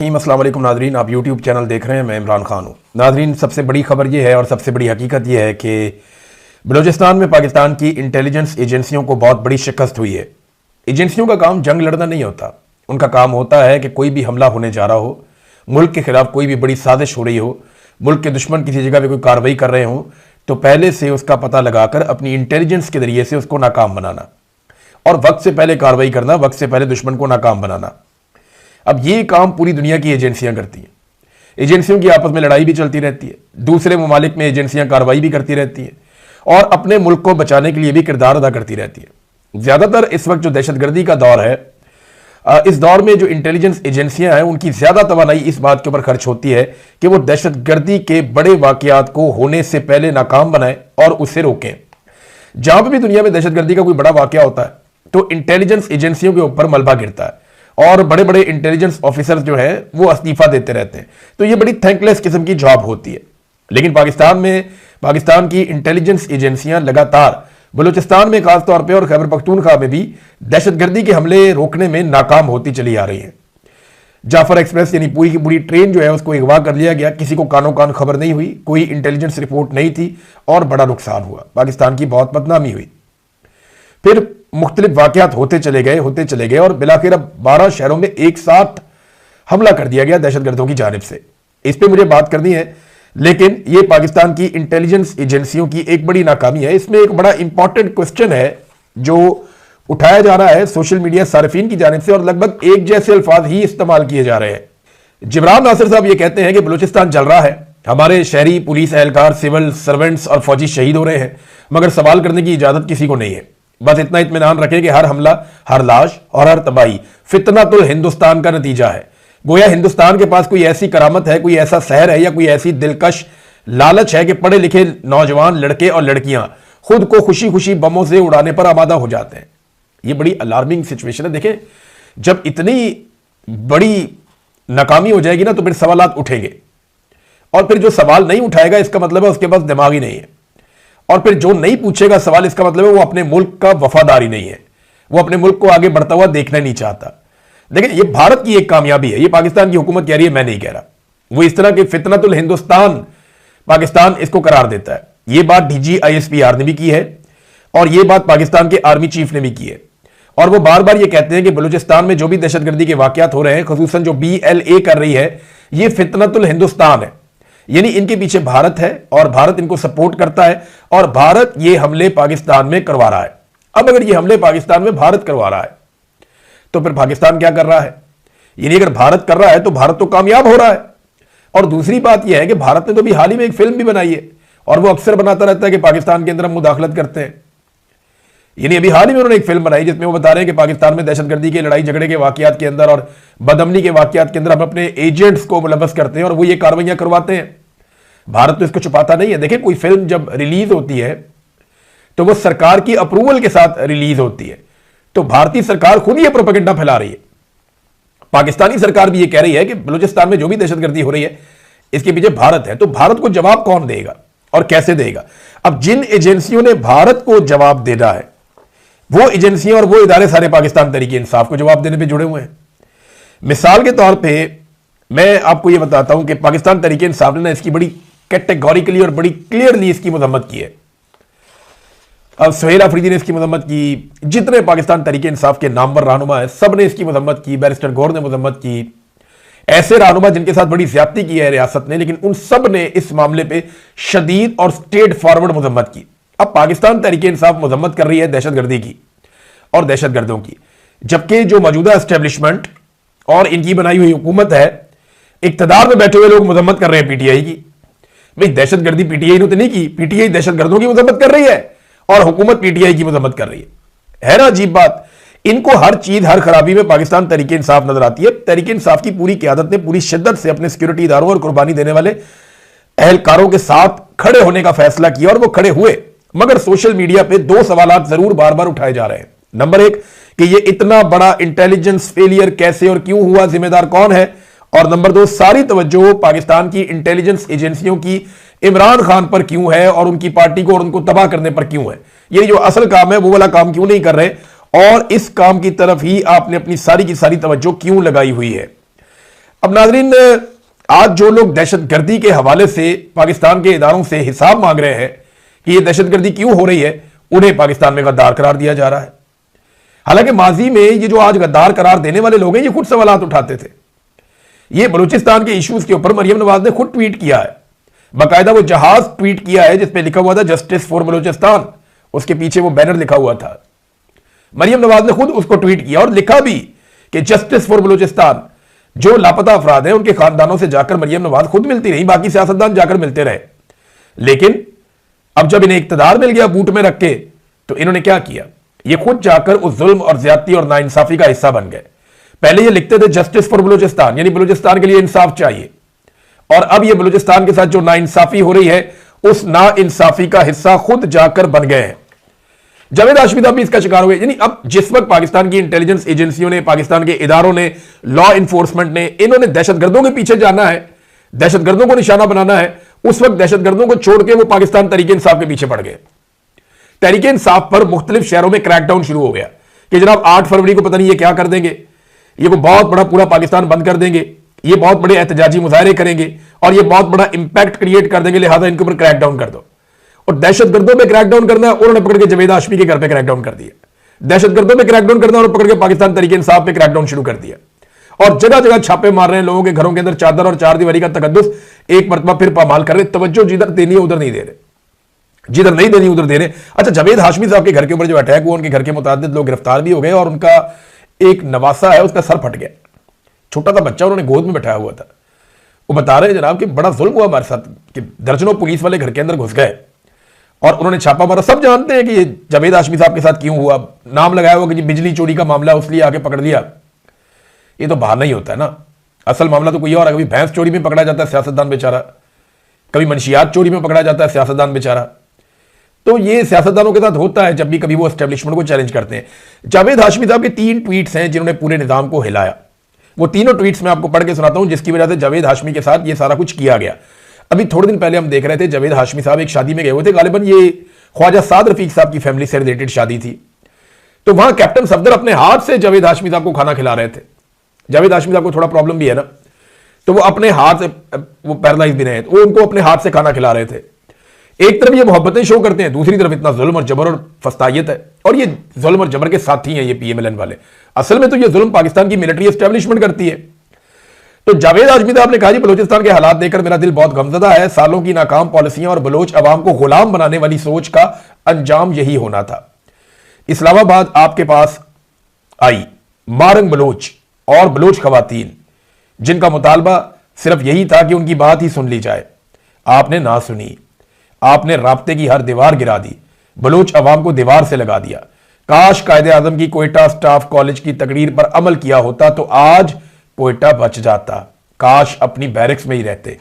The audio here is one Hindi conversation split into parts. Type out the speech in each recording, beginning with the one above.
अस्सलाम वालेकुम नाजरीन, आप यूट्यूब चैनल देख रहे हैं। मैं इमरान खान हूँ। नाजरीन, सबसे बड़ी खबर ये है और सबसे बड़ी हकीकत ये है कि बलूचिस्तान में पाकिस्तान की इंटेलिजेंस एजेंसियों को बहुत बड़ी शिकस्त हुई है। एजेंसियों का काम जंग लड़ना नहीं होता, उनका काम होता है कि कोई भी हमला होने जा रहा हो, मुल्क के खिलाफ कोई भी बड़ी साजिश हो रही हो, मुल्क के दुश्मन किसी जगह पर कोई कार्रवाई कर रहे हों, तो पहले से उसका पता लगाकर अपनी इंटेलिजेंस के जरिए से उसको नाकाम बनाना और वक्त से पहले कार्रवाई करना, वक्त से पहले दुश्मन को नाकाम बनाना। अब ये काम पूरी दुनिया की एजेंसियां करती हैं। एजेंसियों की आपस में लड़ाई भी चलती रहती है, दूसरे ममालिक में एजेंसियां कार्रवाई भी करती रहती हैं और अपने मुल्क को बचाने के लिए भी किरदार अदा करती रहती है। ज़्यादातर इस वक्त जो दहशतगर्दी का दौर है, इस दौर में जो इंटेलिजेंस एजेंसियां हैं उनकी ज़्यादा तवानाई इस बात के ऊपर खर्च होती है कि वो दहशतगर्दी के बड़े वाक़यात को होने से पहले नाकाम बनाएं और उसे रोकें। जहां पर भी दुनिया में दहशतगर्दी का कोई बड़ा वाक़या होता है तो इंटेलिजेंस एजेंसियों के ऊपर मलबा गिरता है और बड़े बड़े इंटेलिजेंस ऑफिसर्स जो हैं वो इस्तीफा देते रहते हैं। तो ये बड़ी थैंकलेस किस्म की जॉब होती है। लेकिन पाकिस्तान की इंटेलिजेंस एजेंसियां लगातार बलूचिस्तान में खासतौर पर और खैबर पख्तूनख्वा में भी दहशतगर्दी के हमले रोकने में नाकाम होती चली आ रही है। जाफर एक्सप्रेस यानी पूरी की पूरी ट्रेन जो है उसको अगवा कर लिया गया, किसी को कानो कान खबर नहीं हुई, कोई इंटेलिजेंस रिपोर्ट नहीं थी और बड़ा नुकसान हुआ, पाकिस्तान की बहुत बदनामी हुई। फिर मुख्तलिफ वाक़यात होते चले गए और बिलाखिर अब 12 शहरों में एक साथ हमला कर दिया गया दहशतगर्दों की जानिब से। इस पर मुझे बात करनी है, लेकिन यह पाकिस्तान की इंटेलिजेंस एजेंसियों की एक बड़ी नाकामी है। इसमें एक बड़ा इंपॉर्टेंट क्वेश्चन है जो उठाया जा रहा है सोशल मीडिया सार्फिन की जानिब से और लगभग एक जैसे अल्फाज ही इस्तेमाल किए जा रहे हैं। जिब्रान नासिर साहब ये कहते हैं कि बलूचिस्तान जल रहा है, हमारे शहरी, पुलिस एहलकार, सिविल सर्वेंट्स और फौजी शहीद हो रहे हैं, मगर सवाल करने की इजाजत किसी को नहीं है। बस इतना इत्मीनान रखें कि हर हमला, हर लाश और हर तबाही फितनतुल हिंदुस्तान का नतीजा है। गोया हिंदुस्तान के पास कोई ऐसी करामत है, कोई ऐसा शहर है या कोई ऐसी दिलकश लालच है कि पढ़े लिखे नौजवान लड़के और लड़कियां खुद को खुशी खुशी बमों से उड़ाने पर आमादा हो जाते हैं। यह बड़ी अलार्मिंग सिचुएशन है। देखें, जब इतनी बड़ी नाकामी हो जाएगी ना तो फिर सवालात उठेंगे और फिर जो सवाल नहीं उठाएगा इसका मतलब है उसके पास दिमाग ही नहीं है, और फिर जो नहीं पूछेगा सवाल इसका मतलब है वो अपने मुल्क का वफादारी नहीं है, वो अपने मुल्क को आगे बढ़ता हुआ देखना नहीं चाहता। देखिए, ये भारत की एक कामयाबी है, ये पाकिस्तान की हुकूमत कह रही है, मैं नहीं कह रहा। वो इस तरह के फितनतुल हिंदुस्तान पाकिस्तान इसको करार देता है। ये बात DGISPR ने भी की है और ये बात पाकिस्तान के आर्मी चीफ ने भी की है और वो बार बार ये कहते हैं कि बलूचिस्तान में जो भी दहशतगर्दी के वाकयात हो रहे हैं, खुसूसन जो BLA कर रही है, ये फितनतुल हिंदुस्तान है, यानी इनके पीछे भारत है और भारत इनको सपोर्ट करता है और भारत ये हमले पाकिस्तान में करवा रहा है। अब अगर ये हमले पाकिस्तान में भारत करवा रहा है तो फिर पाकिस्तान क्या कर रहा है? यानी अगर भारत कर रहा है तो भारत तो कामयाब हो रहा है। और दूसरी बात यह है कि भारत ने तो भी हाल ही में एक फिल्म भी बनाई है और वो अक्सर बनाता रहता है कि पाकिस्तान के अंदर हम मुदाखलत करते हैं। यानी अभी हाल ही में उन्होंने एक फिल्म बनाई जिसमें वो बता रहे हैं कि पाकिस्तान में दहशतगर्दी के लड़ाई झगड़े के वाकयात के अंदर और बदअमनी के वाकयात के अंदर हम अपने एजेंट्स को मुलव्वस करते हैं और वो ये कार्रवाइयां करवाते हैं। भारत तो इसको छुपाता नहीं है। देखिए, कोई फिल्म जब रिलीज होती है तो वो सरकार की अप्रूवल के साथ रिलीज होती है, तो भारतीय सरकार खुद ये प्रोपेगेंडा फैला रही है। पाकिस्तानी सरकार भी ये कह रही है कि बलूचिस्तान में जो भी दहशतगर्दी हो रही है इसके पीछे भारत है। तो भारत को जवाब कौन देगा और कैसे देगा? अब जिन एजेंसियों ने भारत को जवाब देना है वो एजेंसियां और वो इदारे सारे पाकिस्तान तहरीक इंसाफ को जवाब देने पर जुड़े हुए हैं। मिसाल के तौर पर मैं आपको ये बताता हूं कि पाकिस्तान तहरीक इंसाफ ने इसकी बड़ी कैटेगोरिकली और बड़ी क्लियरली इसकी मजम्मत की है। अब सुहेल अफरीदी ने इसकी मजम्मत की, जितने पाकिस्तान तहरीक इंसाफ के नामवर रहनुमा है सब ने इसकी मजम्मत की, बैरिस्टर गौर ने मजम्मत की, ऐसे रहनुमा जिनके साथ बड़ी ज्यादती की है रियासत ने, लेकिन उन सब ने इस मामले पे शदीद और स्ट्रेट फॉरवर्ड मजम्मत की। अब पाकिस्तान तहरीक इंसाफ मजम्मत कर रही है दहशतगर्दी की और दहशतगर्दों की, जबकि जो मौजूदा एस्टेब्लिशमेंट और इनकी बनाई हुई हुकूमत है, इक्तदार में बैठे हुए लोग मजम्मत कर रहे हैं PTI की। भाई, दहशतगर्दी PTI ने तो नहीं की, PTI दहशतगर्दों की मजम्मत कर रही है और हुकूमत PTI की मजम्मत कर रही है ना अजीब बात। इनको हर चीज, हर खराबी में पाकिस्तान तहरीक इंसाफ नजर आती है। तहरीक इंसाफ की पूरी क़यादत ने पूरी शिद्दत से अपने सिक्योरिटी इदारों और कुर्बानी देने वाले एहलकारों के साथ खड़े होने का फैसला किया और वो खड़े हुए, मगर सोशल मीडिया पे दो सवालात जरूर बार बार उठाए जा रहे हैं। नंबर एक कि ये इतना बड़ा इंटेलिजेंस फेलियर कैसे और क्यों हुआ, जिम्मेदार कौन है, और नंबर दो, सारी तवज्जो पाकिस्तान की इंटेलिजेंस एजेंसियों की इमरान खान पर क्यों है और उनकी पार्टी को और उनको तबाह करने पर क्यों है। ये जो असल काम है वो वाला काम क्यों नहीं कर रहे और इस काम की तरफ ही आपने अपनी सारी की सारी तवज्जो क्यों लगाई हुई है। अब नाजरीन, आज जो लोग दहशतगर्दी के हवाले से पाकिस्तान के इदारों से हिसाब मांग रहे हैं कि यह दहशतगर्दी क्यों हो रही है, उन्हें पाकिस्तान में गद्दार करार दिया जा रहा है। हालांकि माजी में ये जो आज गद्दार करार देने वाले लोग हैं, ये खुद सवालात उठाते थे। ये बलूचिस्तान के इश्यूज के ऊपर मरियम नवाज ने खुद ट्वीट किया है। बाकायदा वो जहाज ट्वीट किया है जिसपे लिखा हुआ था जस्टिस फॉर बलूचिस्तान, उसके पीछे वो बैनर लिखा हुआ था। मरियम नवाज ने खुद उसको ट्वीट किया और लिखा भी कि जस्टिस फॉर बलूचिस्तान। जो लापता अफराद हैं उनके खानदानों से जाकर मरियम नवाज खुद मिलती रही, बाकी सियासतदान जाकर मिलते रहे। लेकिन अब जब इन्हें इक्तदार मिल गया बूट में रख के, तो इन्होंने क्या किया, ये खुद जाकर उस जुल्म और ज्यादती और नाइंसाफी का हिस्सा बन गए। पहले ये लिखते थे जस्टिस फॉर बलूचिस्तान, यानी बलूचिस्तान के लिए इंसाफ चाहिए, और अब ये बलूचिस्तान के साथ जो नाइंसाफी हो रही है उस नाइंसाफी का हिस्सा खुद जाकर बन गए हैं। जावेद हाशमी साहब भी इसका शिकार हुए। यानी अब जिस वक्त पाकिस्तान की इंटेलिजेंस एजेंसियों ने, पाकिस्तान के इदारों ने, लॉ इन्फोर्समेंट ने, इन्होंने दहशतगर्दों के पीछे जाना है, दहशतगर्दों को निशाना बनाना है, उस वक्त दहशतगर्दों को छोड़ के वो पाकिस्तान तहरीक इंसाफ के पीछे पड़ गए। तहरीक इंसाफ पर मुख्तलिफ शहरों में क्रैकडाउन शुरू हो गया कि जनाब 8 फरवरी को पता नहीं ये क्या कर देंगे, ये को बहुत बड़ा पूरा पाकिस्तान बंद कर देंगे, ये बहुत बड़े एहतजाजी मुजाहरे करेंगे और ये बहुत बड़ा इंपैक्ट क्रिएट कर देंगे, लिहाजा इनके ऊपर क्रैकडाउन कर दो। और दहशतगर्दों पे क्रैकडाउन करना है, उन्होंने पकड़ के जावेद हाशमी के घर पे क्रैकडाउन कर दिया। दहशतगर्दों पे क्रैकडाउन करना और पकड़ के पाकिस्तान तहरीक इंसाफ पे क्रैकडाउन शुरू कर दिया। और जगह जगह छापे मार रहे हैं, लोगों के घरों के अंदर चादर और चार दीवारी का तकद्दुस एक मरतबा फिर पामाल कर रहे। तवज्जो जिधर देनी है उधर नहीं दे रहे, जिधर नहीं देनी उधर दे रहे। अच्छा, जावेद हाशमी साहब के घर के ऊपर जो अटैक हुआ, उनके घर के मुताबिक लोग गिरफ्तार भी हो गए और उनका एक नवासा है उसका सर फट गया। छोटा सा बच्चा उन्होंने गोद में बैठाया हुआ था। वो बता रहे हैं जनाब कि बड़ा जुल्म हुआ हमारे साथ कि दर्जनों पुलिस वाले घर के अंदर घुस गए और उन्होंने छापा मारा। सब जानते हैं कि ये जावेद हाशमी साहब के साथ क्यों हुआ, नाम लगाया हुआ कि बिजली चोरी का मामला, उसलिए आके पकड़ लिया। ये तो बाहर नहीं होता है ना, असल मामला तो कोई और है। कभी भैंस चोरी में पकड़ा जाता है सियासतदान बेचारा, कभी मंशियात चोरी में पकड़ा जाता है सियासतदान बेचारा। तो ये सियासतदानों के साथ होता है जब भी कभी वो एस्टेब्लिशमेंट को चैलेंज करते हैं। जावेद हाशमी साहब के 3 ट्वीट्स हैं जिन्होंने पूरे निजाम को हिलाया। वो तीनों ट्वीट्स मैं आपको पढ़ के सुनाता हूं जिसकी वजह से जावेद हाशमी के साथ ये सारा कुछ किया गया। अभी थोड़े दिन पहले हम देख रहे थे जावेद हाशमी साहब एक शादी में गए हुए थे, गालिबन ये ख्वाजा साद रफीक साहब की फैमिली से रिलेटेड शादी थी। तो वहां कैप्टन सफदर अपने हाथ से जावेद हाशमी साहब को खाना खिला रहे थे। जावेद हाशमी साहब को थोड़ा प्रॉब्लम भी है ना, तो वो अपने हाथ से, वो पैरालाइज भी रहे, वो उनको अपने हाथ से खाना खिला रहे थे। एक तरफ ये मोहब्बतें शो करते हैं, दूसरी तरफ इतना जुल्म और जबर और फस्तायत है। और ये जुल्म और जबर के साथी हैं ये पीएमएलएन वाले। असल में तो ये जुल्म पाकिस्तान की मिलिट्री एस्टेब्लिशमेंट करती है। तो जावेद हाशमी साहब ने कहा, जी बलूचिस्तान के हालात देखकर मेरा दिल बहुत गमज़दा है। सालों की नाकाम पॉलिसियां और बलोच अवाम को गुलाम बनाने वाली सोच का अंजाम यही होना था। इस्लामाबाद आपके पास आई मारंग बलोच और बलोच खवातीन, जिनका मुतालबा सिर्फ यही था कि उनकी बात ही सुन ली जाए। आपने ना सुनी, आपने राब्ते की हर दीवार गिरा दी, बलोच अवाम को दीवार से लगा दिया। काश कायदे आजम की कोयटा स्टाफ कॉलेज की तकरीर पर अमल किया होता तो आज कोयटा बच जाता। काश अपनी बैरक्स में ही रहते।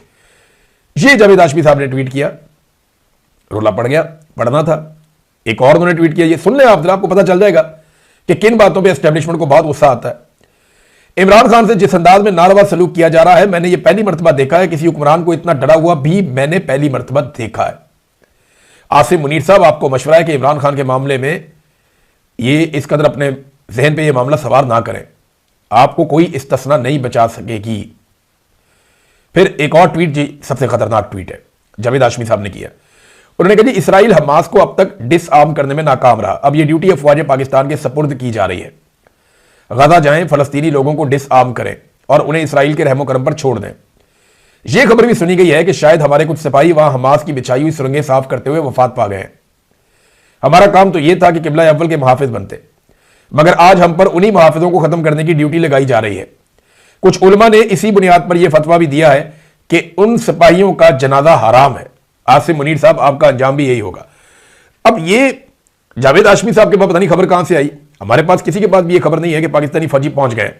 ये जावेद हाशमी साहब ने ट्वीट किया, रोला पड़ गया, पढ़ना था। एक और उन्होंने ट्वीट किया, ये सुन लें आप जरा, आपको पता चल जाएगा कि किन बातों पे एस्टेब्लिशमेंट को बहुत गुस्सा आता है। इमरान खान से जिस अंदाज में नारवा सलूक किया जा रहा है, मैंने ये पहली मरतबा देखा है। किसी हुक्मरान को इतना डरा हुआ भी मैंने पहली मरतबा देखा है। आसिम मुनीर साहब, आपको मशवरा है कि इमरान खान के मामले में ये इस कदर अपने जहन पे ये मामला सवार ना करें, आपको कोई इस्तिस्ना नहीं बचा सकेगी। फिर एक और ट्वीट, जी सबसे खतरनाक ट्वीट है, जावेद हाशमी साहब ने किया। उन्होंने कहा, जी इसराइल हमास को अब तक डिसआर्म करने में नाकाम रहा, अब यह ड्यूटी अफवाज पाकिस्तान के सपुर्द की जा रही है। गजा जाएं, फलस्तीनी लोगों को डिसआर्म करें और उन्हें इसराइल के रहमो करम पर छोड़ दें। यह खबर भी सुनी गई है कि शायद हमारे कुछ सिपाही वहां हमास की बिछाई हुई सुरंगें साफ करते हुए वफात पा गए हैं। हमारा काम तो यह था कि किबला अव्वल के मुहाफिज बनते, मगर आज हम पर उन्हीं मुहाफिजों को खत्म करने की ड्यूटी लगाई जा रही है। कुछ उलमा ने इसी बुनियाद पर यह फतवा भी दिया है कि उन सिपाहियों का जनाजा हराम है। आसिम मुनीर साहब, आपका अंजाम भी यही होगा। अब ये जावेद हाशमी साहब के पास पता नहीं खबर कहां से आई, हमारे पास किसी के पास भी यह खबर नहीं है कि पाकिस्तानी फौजी पहुंच गए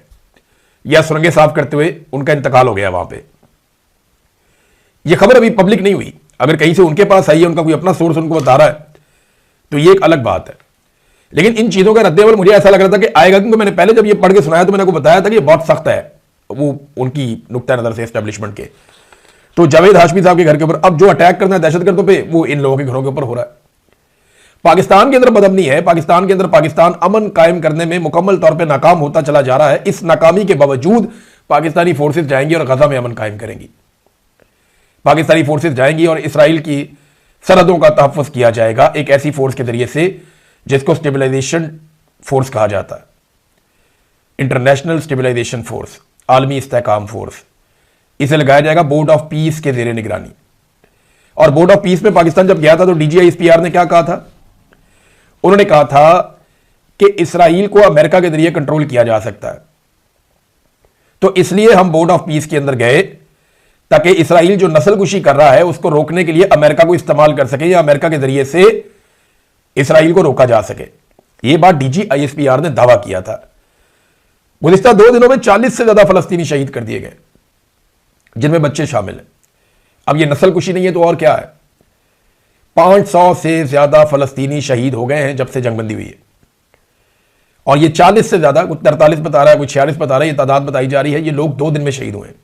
या सुरंगें साफ करते हुए उनका इंतकाल हो गया वहां पे। यह खबर अभी पब्लिक नहीं हुई। अगर कहीं से उनके पास आई है, उनका कोई अपना सोर्स उनको बता रहा है, तो यह एक अलग बात है। लेकिन इन चीजों का रद्देअमल मुझे ऐसा लग रहा था कि आएगा, क्योंकि मैंने पहले जब ये पढ़ के सुनाया तो मैंने आपको बताया था कि ये बहुत सख्त है, वो उनकी नुक्ता नजर से एस्टेब्लिशमेंट के। तो जावेद हाशमी साहब के घर के ऊपर अब जो अटैक करना है दहशतगर्दों पे, वो इन लोगों के घरों के ऊपर हो रहा है। पाकिस्तान के अंदर बदअमनी है, पाकिस्तान के अंदर पाकिस्तान अमन कायम करने में मुकम्मल तौर पर नाकाम होता चला जा रहा है। इस नाकामी के बावजूद पाकिस्तानी फोर्सेस जाएंगी और गजा में अमन कायम करेंगी। पाकिस्तानी फोर्सेस जाएंगी और इसराइल की सरहदों का तहफ़्फ़ुज़ किया जाएगा एक ऐसी फोर्स के जरिए से जिसको स्टेबलाइजेशन फोर्स कहा जाता है, इंटरनेशनल स्टेबलाइजेशन फोर्स, आलमी इस्तेहकाम फोर्स। इसे लगाया जाएगा बोर्ड ऑफ पीस के जेर निगरानी। और बोर्ड ऑफ पीस में पाकिस्तान जब गया था तो DGISPR ने क्या कहा था? उन्होंने कहा था कि इसराइल को अमेरिका के जरिए कंट्रोल किया जा सकता है, तो इसलिए हम बोर्ड ऑफ पीस के अंदर गए ताकि इसराइल जो नस्लकुशी कर रहा है उसको रोकने के लिए अमेरिका को इस्तेमाल कर सके या अमेरिका के जरिए से इसराइल को रोका जा सके। यह बात DGISPR ने दावा किया था। गुज़िश्ता 2 दिनों में 40 से ज्यादा फलस्तीनी शहीद कर दिए गए, जिनमें बच्चे शामिल हैं। अब यह नस्लकुशी नहीं है तो और क्या है? 500 से ज्यादा फलस्तीनी शहीद हो गए हैं जब से जंगबंदी हुई है, और ये 40 से ज्यादा, कुछ 43 बता रहा है, कुछ 46 बता रहा है, ये तादाद बताई जा रही है। ये लोग 2 दिन में शहीद हुए हैं।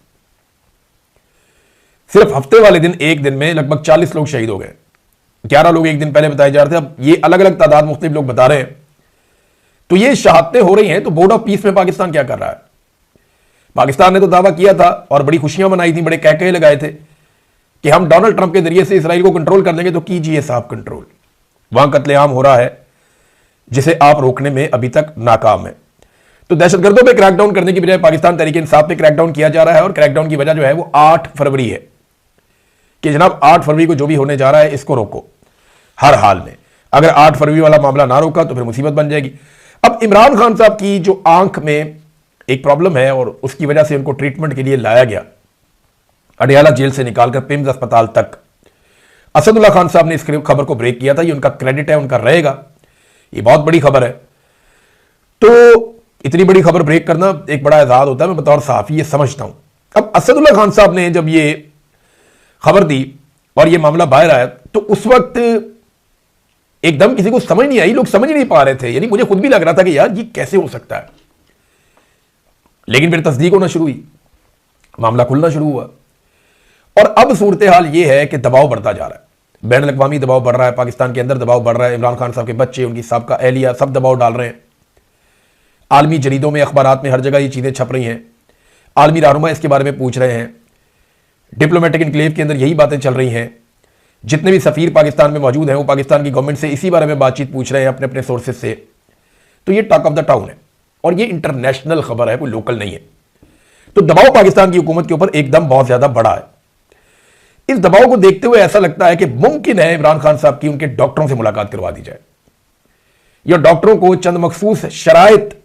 सिर्फ हफ्ते वाले दिन, एक दिन में लगभग 40 लोग शहीद हो गए। 11 लोग एक दिन पहले बताए जा रहे थे, अब ये अलग अलग तादाद मुख्तलिफ लोग बता रहे हैं। तो ये शहादतें हो रही हैं, तो बोर्ड ऑफ पीस में पाकिस्तान क्या कर रहा है? पाकिस्तान ने तो दावा किया था और बड़ी खुशियां मनाई थी, बड़े कहकहे लगाए थे कि हम डोनाल्ड ट्रंप के जरिए से इसराइल को कंट्रोल कर लेंगे। तो कीजिए साहब कंट्रोल। वहां कत्लेआम हो रहा है जिसे आप रोकने में अभी तक नाकाम है। तो दहशतगर्दों पे क्रैकडाउन करने की बजाय पाकिस्तान तहरीक इंसाफ पे क्रैकडाउन किया जा रहा है, और क्रैकडाउन की वजह जो है वो 8 फरवरी है कि जनाब 8 फरवरी को जो भी होने जा रहा है इसको रोको हर हाल में। अगर 8 फरवरी वाला मामला ना रोका तो फिर मुसीबत बन जाएगी। अब इमरान खान साहब की जो आंख में एक प्रॉब्लम है और उसकी वजह से उनको ट्रीटमेंट के लिए लाया गया अडियाला जेल से निकालकर पिम्स अस्पताल तक। असदुल्ला खान साहब ने इस खबर को ब्रेक किया था, ये उनका क्रेडिट है, उनका रहेगा। ये बहुत बड़ी खबर है। तो इतनी बड़ी खबर ब्रेक करना एक बड़ा एजाज होता है, मैं बतौर सहाफी ये समझता हूं। अब असदुल्ला खान साहब ने जब ये खबर दी और ये मामला बाहर आया तो उस वक्त एकदम किसी को समझ नहीं आई, लोग समझ नहीं पा रहे थे। यानी मुझे खुद भी लग रहा था कि यार ये कैसे हो सकता है, लेकिन फिर तस्दीक होना शुरू हुई, मामला खुलना शुरू हुआ। और अब सूरत हाल ये है कि दबाव बढ़ता जा रहा है, बैन अल-अक़वामी दबाव बढ़ रहा है, पाकिस्तान के अंदर दबाव बढ़ रहा है। इमरान खान साहब के बच्चे, उनकी साबका अहलिया सब दबाव डाल रहे हैं। आलमी जरीदों में, अखबारात में हर जगह ये चीज़ें छप रही हैं। आलमी रहनुमा इसके बारे में पूछ रहे हैं। डिप्लोमेटिक इनक्लेव के अंदर यही बातें चल रही हैं। जितने भी सफ़ीर पाकिस्तान में मौजूद हैं वो पाकिस्तान की गवर्नमेंट से इसी बारे में बातचीत पूछ रहे हैं अपने अपने सोर्सेज से। तो ये टॉक ऑफ द टाउन है और ये इंटरनेशनल खबर है, कोई लोकल नहीं है। तो दबाव पाकिस्तान की हुकूमत के ऊपर एकदम बहुत ज़्यादा बड़ा है। इस दबाव को देखते हुए ऐसा लगता है कि मुमकिन है इमरान खान साहब की उनके डॉक्टरों से मुलाकात करवा दी जाए, या डॉक्टरों को चंद मखसूस शराइत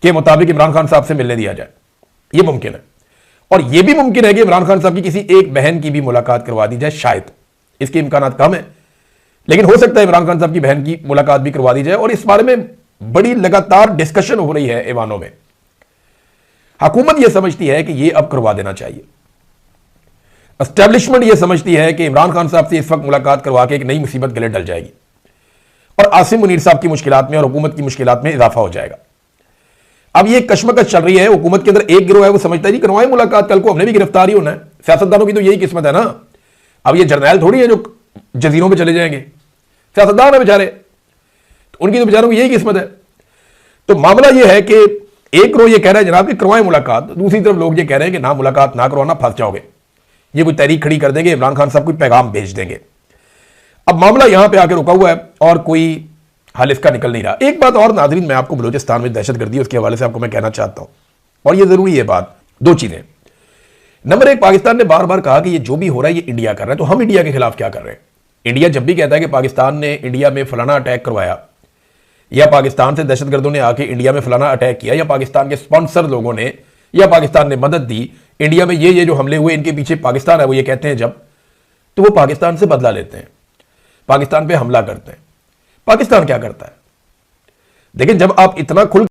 के मुताबिक इमरान खान साहब से मिलने दिया जाए। यह मुमकिन है। और यह भी मुमकिन है कि इमरान खान साहब की किसी एक बहन की भी मुलाकात करवा दी जाए, शायद। इसके इम्कानात कम है, लेकिन हो सकता है इमरान खान साहब की बहन की मुलाकात भी करवा दी जाए। और इस बारे में बड़ी लगातार डिस्कशन हो रही है ऐवानों में। हुकूमत यह समझती है कि यह अब करवा देना चाहिए। एस्टेब्लिशमेंट यह समझती है कि इमरान खान साहब से इस वक्त मुलाकात करवा के एक नई मुसीबत गले डल जाएगी और आसिम मुनीर साहब की मुश्किलात में और हुकूमत की मुश्किलात में इजाफा हो जाएगा। अब ये कशमकश चल रही है हुकूमत के अंदर। एक गिरोह है वो समझता है जी करवाएं मुलाकात, कल को हमने भी गिरफ्तार ही होना है। सियासतदानों की तो यही किस्मत है ना। अब ये जर्नैल थोड़ी है जो जजीरों पे चले जाएंगे, सियासतदान है बेचारे, तो उनकी तो बेचारों की यही किस्मत है। तो मामला ये है कि एक गिरोह ये कह रहा है जनाब कि करवाएं मुलाकात, दूसरी तरफ लोग ये कह रहे हैं कि ना मुलाकात ना करवाना, फंस जाओगे। ये कोई तहरीक खड़ी कर देंगे, इमरान खान साहब कोई पैगाम भेज देंगे। अब मामला यहां पे आके रुका हुआ है और कोई हल इसका निकल नहीं रहा। एक बात और नाज़रीन, मैं आपको बलूचिस्तान में दहशतगर्दी उसके हवाले से आपको मैं कहना चाहता हूं, और ये जरूरी है बात। 2 चीजें। नंबर 1, पाकिस्तान ने बार बार कहा कि ये जो भी हो रहा है ये इंडिया कर रहा है, तो हम इंडिया के खिलाफ क्या कर रहे हैं? इंडिया जब भी कहता है कि पाकिस्तान ने इंडिया में फलाना अटैक करवाया, या पाकिस्तान से दहशतगर्दों ने आके इंडिया में फलाना अटैक किया, या पाकिस्तान के स्पॉन्सर लोगों ने या पाकिस्तान ने मदद दी, इंडिया में ये जो हमले हुए इनके पीछे पाकिस्तान है, वो ये कहते हैं जब, तो वो पाकिस्तान से बदला लेते हैं, पाकिस्तान पे हमला करते हैं। पाकिस्तान क्या करता है? देखिए, जब आप इतना खुल